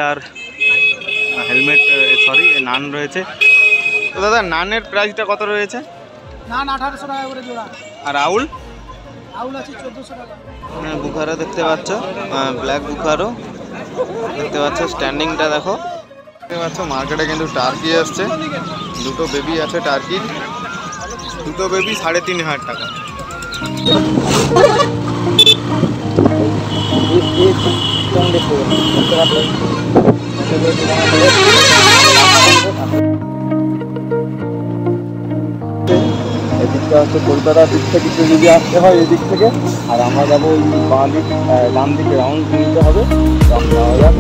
আর helmet sorry নান রয়েছে। তো দাদা নানের প্রাইসটা কত রয়েছে? নান 1800 টাকা করে জোড়া। আর আউল? আউল আছে 1400 টাকা। বুখারো দেখতে পাচ্ছ, ব্ল্যাক বুখারো দেখতে পাচ্ছ, স্ট্যান্ডিংটা দেখো। দেখতে পাচ্ছ মার্কেটে কিন্তু টার্কি আসছে, দুটো বেবি আছে টার্কির, দুটো বেবি 3500 টাকা। এদিকটা হচ্ছে কলকাতার দিক থেকে যদি আসতে হয় এদিক থেকে, আর আমরা যাবো ওই বাঁ দিক ডান দিকে রাউন্ড নিতে হবে। যাওয়া যাক।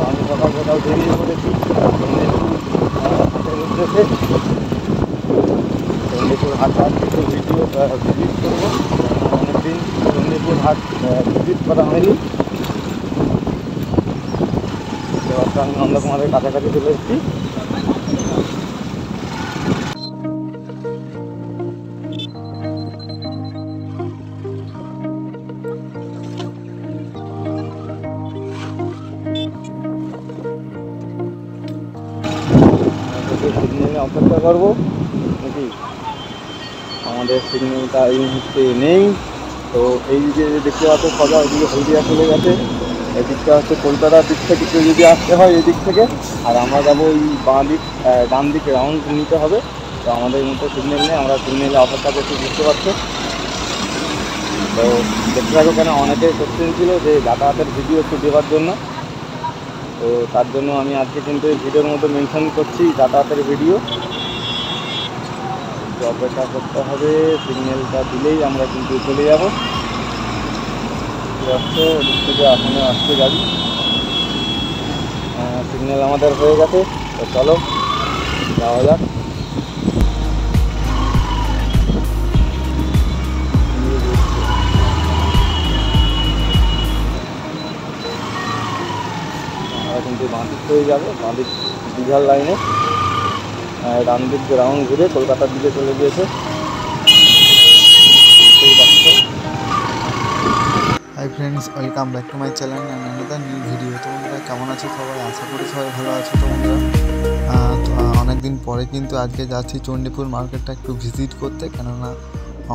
আমি সকাল সকাল বেরিয়ে পড়েছি চণ্ডীপুর হাটটা কিছু ভিডিও ভিজিট করবো। অনেকদিন চণ্ডীপুর হাট ভিজিট করা হয়নি। আমি নন্দকুমারের কাছাকাছি চলে এসেছি। সিগন্যালে অপেক্ষা করবো নাকি, আমাদের সিগন্যালটা এই মুহূর্তে নেই। তো এই দিকে দেখতে পাচ্ছ সবাই ওইদিকে হলদিয়া চলে গেছে। এদিকটা হচ্ছে কলকাতার দিক থেকে যদি আসতে হয় এদিক থেকে, আর আমরা যাবো ওই বাঁ দিক ডান দিকে রাউন্ড নিতে হবে। তো আমাদের মধ্যে সিগন্যাল নেই, আমরা সিগন্যালে অপেক্ষা করতে বুঝতে পারছো। তো দেখতে থাকো, কেন অনেকে কোশ্চেন ছিল যে যাতায়াতের ভিডিও একটু দেওয়ার জন্য। তো তার জন্য আমি আজকে কিন্তু এই ভিডিওর মধ্যে মেনশন করছি যাতায়াতের ভিডিও। অপেক্ষা করতে হবে, সিগন্যালটা দিলেই আমরা কিন্তু চলে যাব। আসছে ওদিক থেকে এখনো আসছে গাড়ি, সিগন্যাল আমাদের হয়ে গেছে। তো চলো যাওয়া যাক। আমরা কিন্তু বাঁদিক হয়ে যাবো, বাঁদিক দীঘার লাইনে, ডান দিক রাউন্ড ঘুরে কলকাতার দিকে চলে গিয়েছে। Hi friends, welcome back to my channel and another new video. তো বন্ধুরা কেমন আছো সবাই? আশা করি সবাই ভালো আছো। তো বন্ধুরা অনেকদিন পরে কিন্তু আজকে যাচ্ছি চণ্ডীপুর মার্কেটটা একটু ভিজিট করতে, কেননা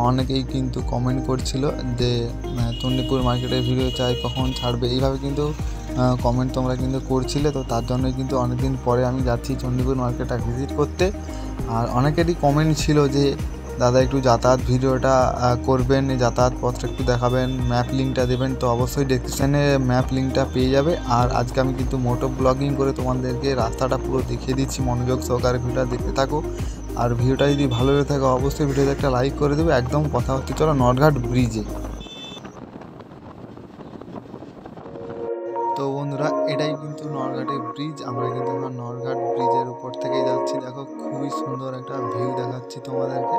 অনেকেই কিন্তু কমেন্ট করছিল যে চণ্ডীপুর মার্কেটের ভিডিও চাই, কখন ছাড়বে, এইভাবে কিন্তু কমেন্ট তোমরা কিন্তু করছিলে। তো তার জন্যই কিন্তু অনেকদিন পরে আমি যাচ্ছি চণ্ডীপুর মার্কেটটা ভিজিট করতে। আর অনেকেরই কমেন্ট ছিল যে দাদা একটু যাতায়াত ভিডিওটা করবেন, যাতায়াত পথটা একটু দেখাবেন, ম্যাপ লিঙ্কটা দেবেন। তো অবশ্যই ডেসক্রিপশানে ম্যাপ লিঙ্কটা পেয়ে যাবে। আর আজকে আমি কিন্তু মোটো ব্লগিং করে তোমাদেরকে রাস্তাটা পুরো দেখিয়ে দিচ্ছি, মনোযোগ সহকারে ভিডিওটা দেখতে থাকো। আর ভিডিওটা যদি ভালো লেগে থাকে অবশ্যই ভিডিওতে একটা লাইক করে দেবে। একদম কথা হচ্ছে চলো নটঘাট ব্রিজে। তো বন্ধুরা এটাই কিন্তু নরঘাটের ব্রিজ, আমরা কিন্তু এখন নরঘাট ব্রিজের উপর থেকেই যাচ্ছি। দেখো খুবই সুন্দর একটা ভিউ দেখাচ্ছি তোমাদেরকে।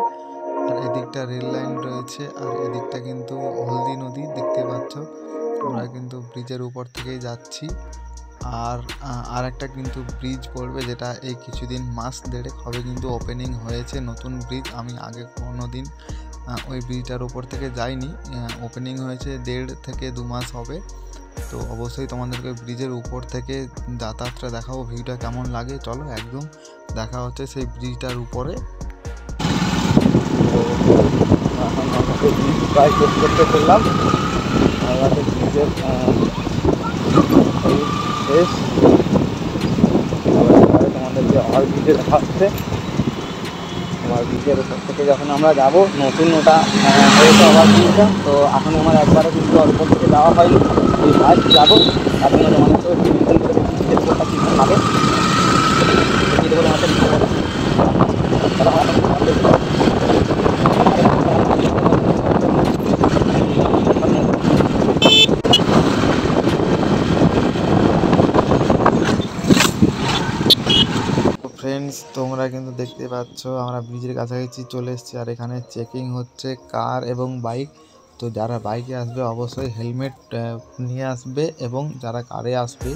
আর এদিকটা রেল লাইন রয়েছে, আর এদিকটা কিন্তু হলদি নদী দেখতে পাচ্ছ। আমরা কিন্তু ব্রিজের উপর থেকেই যাচ্ছি। আর একটা কিন্তু ব্রিজ পড়বে, যেটা এই কিছুদিন মাস দেড়েক হবে কিন্তু ওপেনিং হয়েছে, নতুন ব্রিজ। আমি আগে কোনো দিন ওই ব্রিজটার উপর থেকে যাইনি, ওপেনিং হয়েছে 1.5 থেকে 2 মাস হবে। তো অবশ্যই তোমাদেরকে ব্রিজের উপর থেকে যাতায়াতটা দেখাবো, ভিউটা কেমন লাগে। চলো একদম দেখা হচ্ছে সেই ব্রিজটার উপরে। প্রায় শেষ করতে চললাম, ব্রিজের শেষ। তোমাদেরকে আর ব্রিজে দেখা হচ্ছে, আমার ব্রিজের উপর থেকে যখন আমরা যাবো, নতুন ওটা হয়েছে আবার ব্রিজটা। তো এখন আমার একবারও কিন্তু ওর উপর থেকে যাওয়া হয়নি, এই ফার্স্ট যাবো। তার জন্য তোমাদের মেনশন করে ব্রিজের উপরটা কী ভাবে দেবো আমাদের। ফ্রেন্ডস তোমরা কিন্তু দেখতে পাচ্ছ আমরা ব্রিজের কাছাকাছি চলে এসেছি, আর এখানে চেকিং হচ্ছে কার এবং বাইক। তো যারা বাইকে আসবে অবশ্যই হেলমেট নিয়ে আসবে, এবং যারা কারে আসবে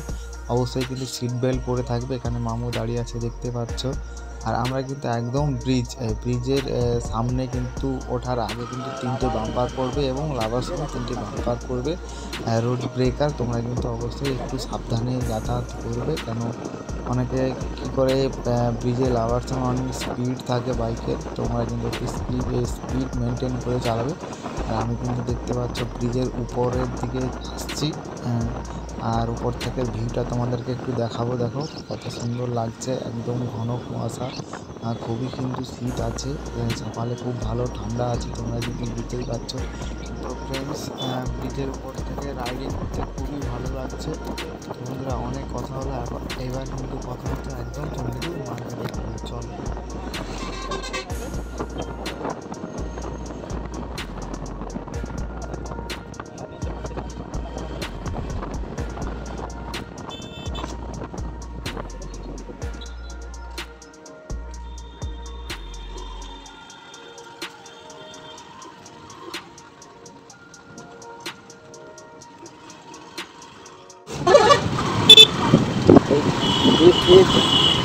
অবশ্যই কিন্তু সিট বেল্ট পরে থাকবে। এখানে মামু দাঁড়িয়ে আছে দেখতে পাচ্ছ। আর আমরা কিন্তু একদম ব্রিজের সামনে কিন্তু ওঠার আগে কিন্তু 3টে বাম্পার পড়বে এবং লাভার সময় 3টে বাম্পার পড়বে। রোড ব্রেকার, তোমরা কিন্তু অবশ্যই একটু সাবধানে যাতায়াত করবে, কেন অনেকে কী করে ব্রিজে লাভার সময় অনেক স্পিড থাকে বাইকের, তোমরা কিন্তু একটু স্পিড মেনটেন করে চালাবে। আর আমি কিন্তু দেখতে পাচ্ছ ব্রিজের উপরের দিকে আসছি, আর উপর থেকে ভিউটা তোমাদেরকে একটু দেখাবো। দেখো কত সুন্দর লাগছে, একদম ঘন কুয়াশা, খুবই কিন্তু শীত আছে, সকালে খুব ভালো ঠান্ডা আছে, তোমরা যদি বুঝতেই পারছো। তো ফ্রেন্ডস, ব্রিজের উপর থেকে রাইডিং করতে খুবই ভালো লাগছে। তো বন্ধুরা, অনেক কথা হলো, এবার কিন্তু কথা হচ্ছে একদম চন্ডীপুর মার্কেটে। চলো।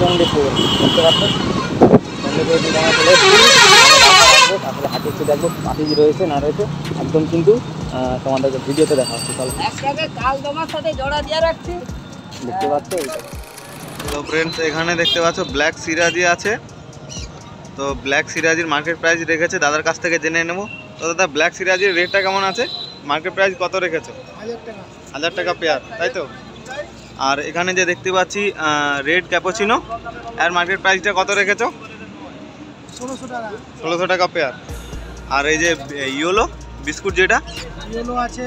চন্ডীপুর বুঝতে পারছো, চন্ডীপুর চলে এসেছি। তারপরে হাতে একটু দেখবো পাখি রয়েছে না রয়েছে, একদম কিন্তু তোমাদেরকে ভিডিওতে দেখা হচ্ছে। চলো, দেখতে পাচ্ছ। তো ফ্রেন্ডস, এখানে দেখতে পাচ্ছ ব্ল্যাক সিরাজি আছে। তো ব্ল্যাক সিরাজির মার্কেট প্রাইস রেখেছে, দাদার কাছ থেকে জেনে নেবো। তো দাদা, ব্ল্যাক সিরাজির রেটটা কেমন আছে? মার্কেট প্রাইস কত রেখেছো? 1000 টাকা পেয়ার, তাই তো? আর এখানে যে দেখতে পাচ্ছি রেড ক্যাপুচিনো, এর মার্কেট প্রাইসটা কত রেখেছো? 1600 টাকা। 1600 টাকা পেয়ার। আর এই যে ইয়েলো বিস্কুট যেটা, ইয়েলো আছে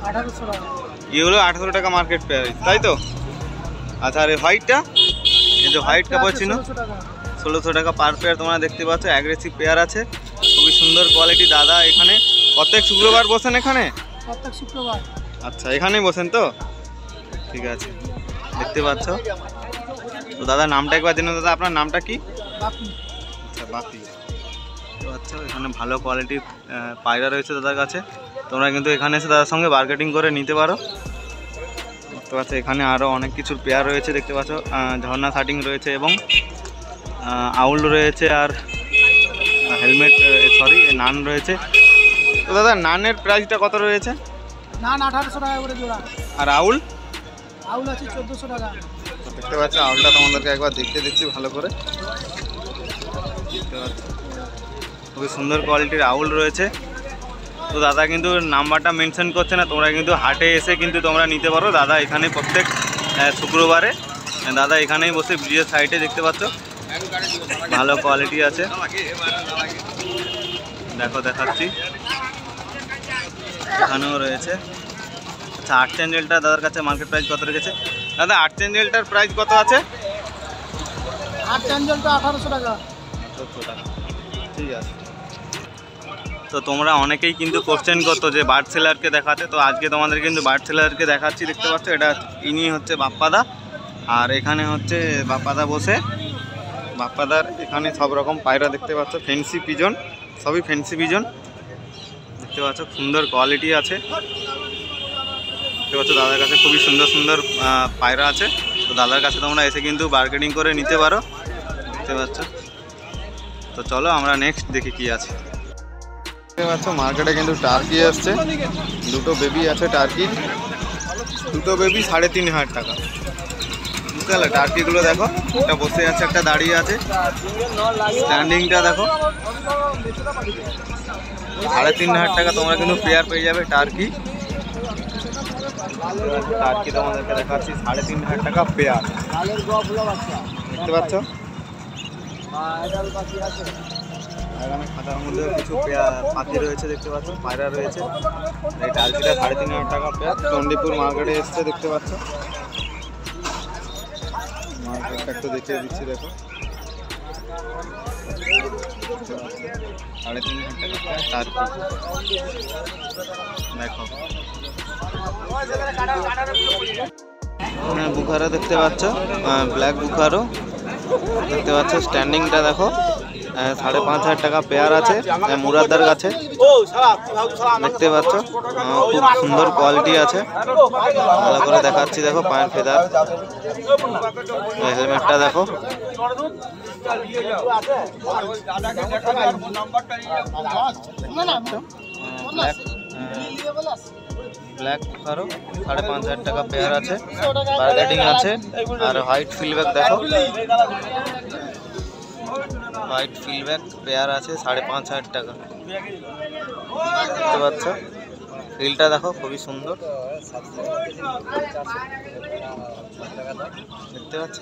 1800 টাকা। ইয়েলো 1800 টাকা মার্কেট প্রাইস, তাই তো? আচ্ছা, আর এই হোয়াইটটা, এই যে হোয়াইট ক্যাপুচিনো 1600 টাকা পার পেয়ার। তোমরা দেখতে পাচ্ছ অ্যাগ্রেসিভ পেয়ার আছে, খুবই সুন্দর কোয়ালিটি। দাদা এখানে প্রত্যেক শুক্রবার বসেন এখানে? প্রত্যেক শুক্রবার। আচ্ছা, এখানেই বসেন তো? ঠিক আছে, দেখতে পাচ্ছ। তো দাদা নামটা একবার জেনে। দাদা আপনার নামটা কি? বাপি। আচ্ছা, বাপি। দেখতে পাচ্ছ এখানে ভালো কোয়ালিটির পায়রা রয়েছে দাদার কাছে, তোমরা কিন্তু এখানে এসে দাদার সঙ্গে বার্গেটিং করে নিতে পারো। দেখতে পাচ্ছ এখানে আরও অনেক কিছুর পেয়ার রয়েছে, দেখতে পাচ্ছ ঝর্ণা শার্টিং রয়েছে এবং আউল রয়েছে, আর হেলমেট নান রয়েছে। তো দাদা নানের প্রাইসটা কত রয়েছে? নান 1800 টাকা করে জোড়া। আর আউল? আউল আছে 1400 টাকা। দেখতে পাচ্ছ আউলটা তোমাদেরকে একবার দেখতে দিচ্ছি ভালো করে। দেখতে পাচ্ছ খুবই সুন্দর কোয়ালিটির আউল রয়েছে। তো দাদা কিন্তু নাম্বারটা মেনশন করছে না, তোমরা কিন্তু হাটে এসে কিন্তু তোমরা নিতে পারো। দাদা এখানে প্রত্যেক শুক্রবারে দাদা এখানেই বসে ব্রিজের সাইডে, দেখতে পাচ্ছ ভালো কোয়ালিটি আছে। দেখো দেখাচ্ছি, এখানেও রয়েছে। আচ্ছা, আর্চেঞ্জেলটা দাদার কাছে মার্কেট প্রাইস কত রেখেছে? দাদা আর্চেঞ্জেলটার প্রাইস কত আছে? আর্চেঞ্জেলটা 1800 টাকা। 1800 টাকা, ঠিক আছে। তো তোমরা অনেকেই কিন্তু কোশ্চেন করতো যে বার্ড সেলারকে দেখাতে, তো আজকে তোমাদের কিন্তু বার্ড সেলারকে দেখাচ্ছি। দেখতে পাচ্ছ এটা ইনি হচ্ছে বাপ্পাদা, আর এখানে হচ্ছে বাপ্পাদা বসে। বাপ্পাদার এখানে সব রকম পায়রা দেখতে পাচ্ছ, ফ্যান্সি পিজন, সবই ফ্যান্সি পিজন। দেখতে পাচ্ছ সুন্দর কোয়ালিটি আছে। দেখতে পাচ্ছ দাদার কাছে খুবই সুন্দর সুন্দর পায়রা আছে। তো দাদার কাছে তোমরা এসে কিন্তু বার্গেনিং করে নিতে পারো, দেখতে পাচ্ছ। তো চলো আমরা নেক্সট দেখি কি আছে। দেখতে পাচ্ছ মার্কেটে কিন্তু টার্কি আসছে, দুটো বেবি আছে টার্কির, দুটো বেবি 3500 টাকা। বুঝতে পারলে? টার্কিগুলো দেখো, একটা বসে আছে, একটা দাঁড়িয়ে আছে। স্ট্যান্ডিংটা দেখো, 3500 টাকা তোমরা কিন্তু পেয়ার পেয়ে যাবে টার্কি। টার্কি তোমাদেরকে দেখাচ্ছি 3500 টাকা পেয়ার, দেখতে পাচ্ছ। এখানে খাতার মধ্যে কিছু পাখি রয়েছে, দেখতে পাচ্ছ পায়রা রয়েছে। এই টার্কিটা 3500 টাকা পেয়ার, চন্ডীপুর মার্কেটে এসছে, দেখতে পাচ্ছ। মার্কেটটা একটু দেখিয়ে দিচ্ছি, দেখো 3500 টাকা টার্কি। দেখো বুখারো দেখতে পাচ্ছ, ব্ল্যাক বুখারো দেখতে পাচ্ছ। স্ট্যান্ডিংটা দেখো, 5,500 টাকা পেয়ার আছে মুরাদদার কাছে, দেখতে পাচ্ছ। খুব সুন্দর কোয়ালিটি আছে, ভালো করে দেখাচ্ছি। দেখো পায়ের ফেদার, হেলমেটটা দেখো। ব্ল্যাক বুখারো 5,500 টাকা পেয়ার আছে, বার্গেটিং আছে। আর হোয়াইট ফিলব্যাক দেখো, হোয়াইট ফিলব্যাক পেয়ার আছে 5,500 টাকা, দেখতে পাচ্ছ। ফিলটা দেখো খুবই সুন্দর, দেখতে পাচ্ছ।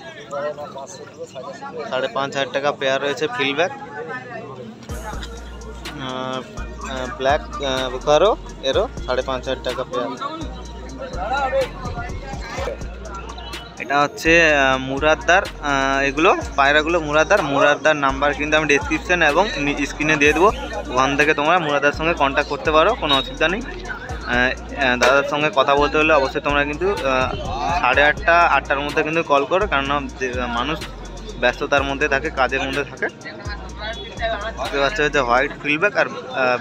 5,500 টাকা পেয়ার রয়েছে ফিলব্যাক। ব্ল্যাক বুখারো এরও 5,500 টাকা পেয়ার। এটা হচ্ছে মুরাদদার, এগুলো পায়রাগুলো মুরাদদার নাম্বার কিন্তু আমি ডেসক্রিপশন এবং স্ক্রিনে দিয়ে দেবো। ওখান থেকে তোমরা মুরাদদার সঙ্গে কন্ট্যাক্ট করতে পারো, কোনো অসুবিধা নেই। দাদার সঙ্গে কথা বলতে হলে অবশ্যই তোমরা কিন্তু 8:30 8টার মধ্যে কিন্তু কল করো, কারণ মানুষ ব্যস্ততার মধ্যে থাকে, কাজের মধ্যে থাকে। দেখতে পাচ্ছ হচ্ছে হোয়াইট ফিলব্যাক আর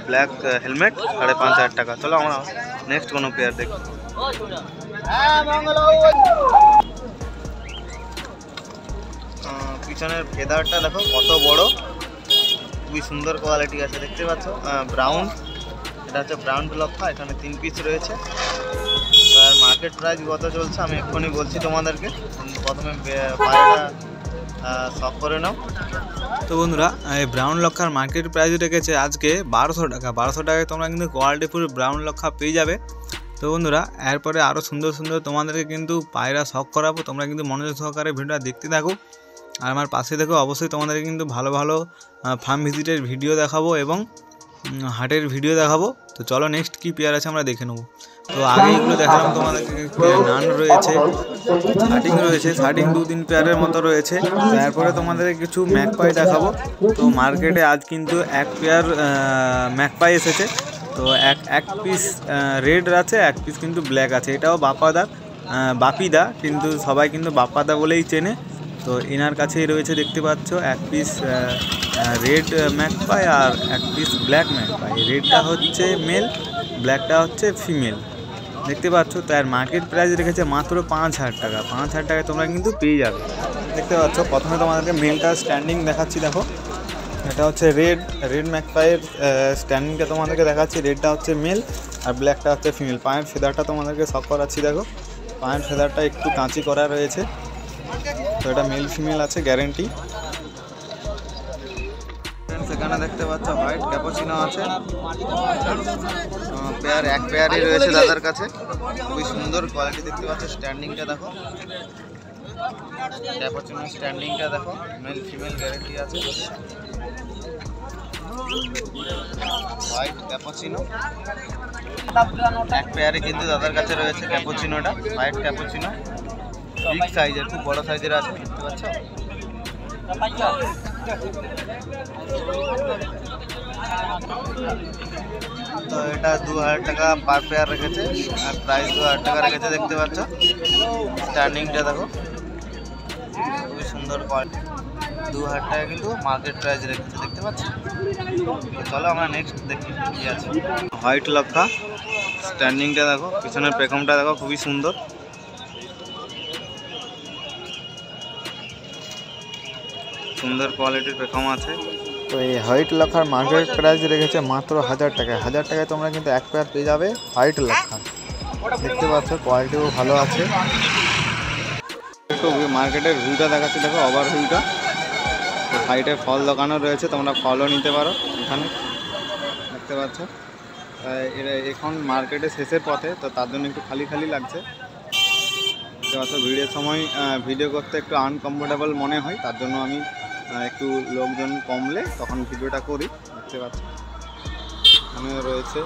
ব্ল্যাক হেলমেট 5,500 টাকা। চলো আমরা নেক্সট কোনো পেয়ার দেখি। পিছনের ফেদারটা দেখো কত বড়, খুবই সুন্দর কোয়ালিটি আছে, দেখতে পাচ্ছ। ব্রাউন, এটা হচ্ছে ব্রাউন লক্ষা, এখানে 3 পিস রয়েছে। আর মার্কেট প্রাইস কত চলছে আমি এক্ষুনি বলছি তোমাদেরকে। প্রথমে পায়রাটা শখ করে নাও। তো বন্ধুরা, এই ব্রাউন লক্ষার মার্কেট প্রাইস রেখেছে আজকে 1200 টাকা। 1200 টাকায় তোমরা কিন্তু কোয়ালিটিফুল ব্রাউন লক্ষা পেয়ে যাবে। তো বন্ধুরা, এরপরে আরও সুন্দর সুন্দর তোমাদেরকে কিন্তু পায়রা শখ করাবো, তোমরা কিন্তু মনোযোগ সহকারে ভিডিওটা দেখতে থাকো। আর আমার পাশে দেখো, অবশ্যই তোমাদেরকে কিন্তু ভালো ভালো ফার্ম ভিজিটের ভিডিও দেখাবো এবং হাটের ভিডিও দেখাবো। তো চলো নেক্সট কী পেয়ার আছে আমরা দেখে নেবো। তো আগে এগুলো দেখালাম তোমাদেরকে, নান রয়েছে, শার্টিং রয়েছে, শার্টিং 2-3 পেয়ারের মতো রয়েছে। তারপরে তোমাদেরকে কিছু ম্যাকপাই দেখাবো। তো মার্কেটে আজ কিন্তু 1 পেয়ার ম্যাকপাই এসেছে। তো এক পিস রেড আছে, 1 পিস কিন্তু ব্ল্যাক আছে। এটাও বাপিদা, কিন্তু সবাই কিন্তু বাপ্পাদা বলেই চেনে। তো এনার কাছেই রয়েছে, দেখতে পাচ্ছ 1 পিস রেড ম্যাকপাই আর 1 পিস ব্ল্যাক ম্যাকপাই। রেডটা হচ্ছে মেল, ব্ল্যাকটা হচ্ছে ফিমেল, দেখতে পাচ্ছ। তার মার্কেট প্রাইস রেখেছে মাত্র 5,000 টাকা। 5,000 টাকায় তোমরা কিন্তু পেয়ে যাবে, দেখতে পাচ্ছ। প্রথমে তোমাদেরকে মেলটা স্ট্যান্ডিং দেখাচ্ছি, দেখো এটা হচ্ছে রেড ম্যাকপাইয়ের স্ট্যান্ডিংটা তোমাদেরকে দেখাচ্ছি। রেডটা হচ্ছে মেল আর ব্ল্যাকটা হচ্ছে ফিমেল। পায়ের ফেদারটা তোমাদেরকে শখ করাচ্ছি, দেখো পায়ের ফেদারটা একটু কাঁচি করা রয়েছে। তো এটা মেল ফিমেল আছে, গ্যারেন্টি। সেখানে দেখতে পাচ্ছ হোয়াইট ক্যাপুচিনো আছে, এক পেয়ারই রয়েছে দাদার কাছে, খুবই সুন্দর কোয়ালিটি, দেখতে পাচ্ছ। স্ট্যান্ডিংটা দেখো, ক্যাপুচিনো স্ট্যান্ডিংটা দেখো, মেল ফিমেল গ্যারেন্টি আছে। হোয়াইট ক্যাপুচিনো 1 পেয়ারে কিন্তু দাদার কাছে রয়েছে ক্যাপুচিনোটা, হোয়াইট ক্যাপুচিনো, বিগ সাইজের, খুব বড় সাইজের আছে, দেখতে পাচ্ছ। তো এটা 2,000 টাকা পার পেয়ার রেখেছে, আর প্রাইস 2,000 টাকা রেখেছে, দেখতে পাচ্ছ। স্ট্যান্ডিংটা দেখো, খুবই সুন্দর কোয়ালিটি, 2,000 টাকা কিন্তু মার্কেট প্রাইস রেখেছে, দেখতে পাচ্ছ। চলো আমরা নেক্সট দেখি কি আছে। হোয়াইট লক্ষা, স্ট্যান্ডিংটা দেখো, পিছনের পেখমটা দেখো, খুবই সুন্দর, সুন্দর কোয়ালিটির পেখম আছে। তো এই হোয়াইট লক্ষার মার্কেট প্রাইস রেখেছে মাত্র 1,000 টাকায়। 1,000 টাকায় তোমরা কিন্তু 1 পেয়ার পেয়ে যাবে হোয়াইট লক্ষা, দেখতে পাচ্ছ। কোয়ালিটিও ভালো আছে। একটু মার্কেটের ভিউটা দেখাচ্ছি, দেখো ওভার ভিউটা। সাইডে ফল দোকানও রয়েছে, তোমরা ফলও নিতে পারো এখানে, দেখতে পাচ্ছ। এরা এখন মার্কেটে শেষের পথে, তো তার জন্য একটু খালি খালি লাগছে, দেখতে পাচ্ছ। ভিড়ের সময় ভিডিও করতে একটু আনকমফোর্টেবল মনে হয়, তার জন্য আমি একটু লোকজন কমলে তখন ভিডিওটা করি, দেখতে পাচ্ছ। এখানে রয়েছে